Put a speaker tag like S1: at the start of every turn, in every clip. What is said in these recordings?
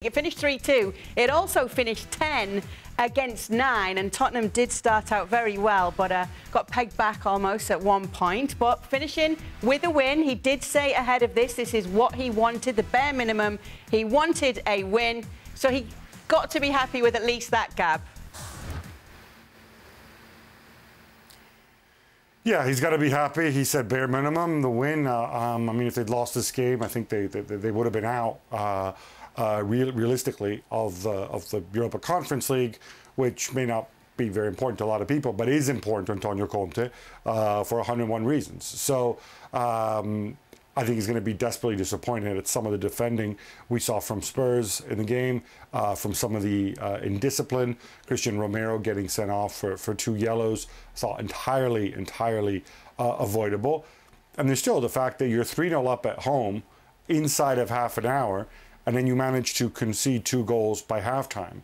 S1: It finished 3-2. It also finished 10 against 9, and Tottenham did start out very well, but got pegged back almost at one point. But finishing with a win, he did say ahead of this is what he wanted, the bare minimum. He wanted a win, so he got to be happy with at least that, Gab.
S2: Yeah, he's got to be happy. He said bare minimum, the win. I mean, if they'd lost this game, I think they would have been out. Realistically, of the Europa Conference League, which may not be very important to a lot of people, but is important to Antonio Conte for 101 reasons. So I think he's going to be desperately disappointed at some of the defending we saw from Spurs in the game, from some of the indiscipline. Christian Romero getting sent off for 2 yellows, saw entirely avoidable. And there's still the fact that you're 3-0 up at home inside of half an hour, and then you manage to concede 2 goals by halftime.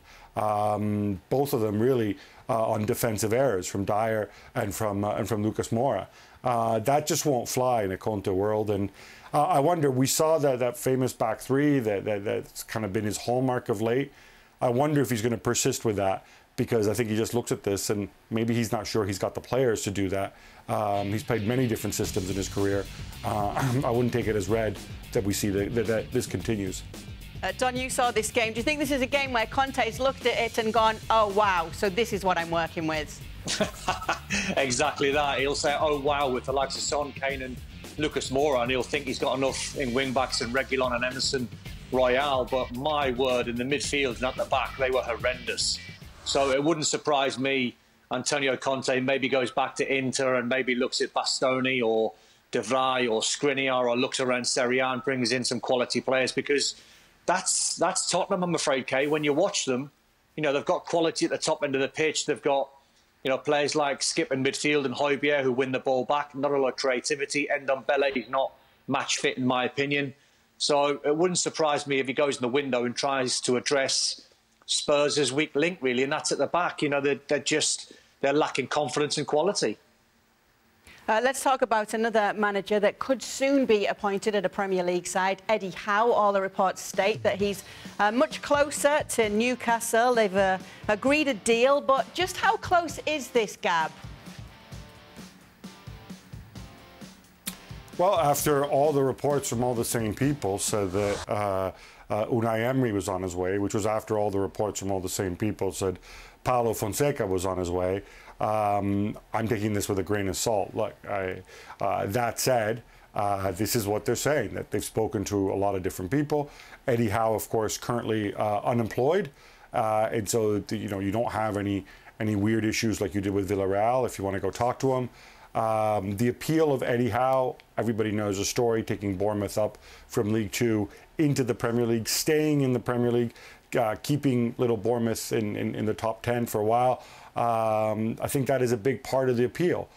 S2: Both of them really on defensive errors from Dyer and from Lucas Moura. That just won't fly in a Conte world. And I wonder, we saw that famous back three that's kind of been his hallmark of late. I wonder if he's going to persist with that, because I think he just looks at this and maybe he's not sure he's got the players to do that. He's played many different systems in his career. I wouldn't take it as read that we see that this continues.
S1: Don, you saw this game. Do you think this is a game where Conte's looked at it and gone, oh, wow, so this is what I'm working with?
S3: Exactly that. He'll say, oh, wow, with the likes of Son, Kane and Lucas Moura, and he'll think he's got enough in wing-backs and Reguilon and Emerson Royale. But my word, in the midfield and at the back, they were horrendous. So it wouldn't surprise me Antonio Conte maybe goes back to Inter and maybe looks at Bastoni or De Vrij or Skriniar, or looks around Serie A and brings in some quality players, because that's Tottenham, I'm afraid, Kay. When you watch them, you know, they've got quality at the top end of the pitch. They've got, you know, players like Skip in midfield and Højbjerg who win the ball back. Not a lot of creativity. Ndombele is not match fit, in my opinion. So it wouldn't surprise me if he goes in the window and tries to address Spurs' weak link, really, and that's at the back. You know, they're lacking confidence and quality.
S1: Let's talk about another manager that could soon be appointed at a Premier League side, Eddie Howe. All the reports state that he's much closer to Newcastle. They've agreed a deal, but just how close is this, Gab?
S2: Well, after all the reports from all the same people said that Unai Emery was on his way, which was after all the reports from all the same people said Paulo Fonseca was on his way. I'm taking this with a grain of salt. Look, that said, this is what they're saying, that they've spoken to a lot of different people. Eddie Howe, of course, currently unemployed, and so you know, you don't have any weird issues like you did with Villarreal if you want to go talk to him. The appeal of Eddie Howe, everybody knows the story, taking Bournemouth up from League 2 into the Premier League, staying in the Premier League, keeping little Bournemouth in the top 10 for a while. I think that is a big part of the appeal.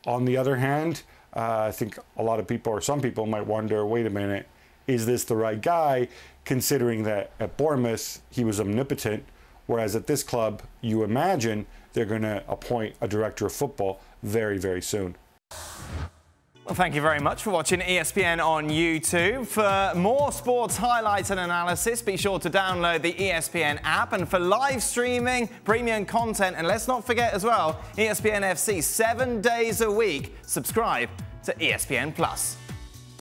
S2: On the other hand, I think a lot of people, or some people, might wonder, wait a minute, is this the right guy, considering that at Bournemouth he was omnipotent, whereas at this club you imagine they're going to appoint a director of football very, very soon.
S4: Well, thank you very much for watching ESPN on YouTube. For more sports highlights and analysis, be sure to download the ESPN app. And for live streaming, premium content, and let's not forget as well, ESPN FC 7 days a week. Subscribe to ESPN+.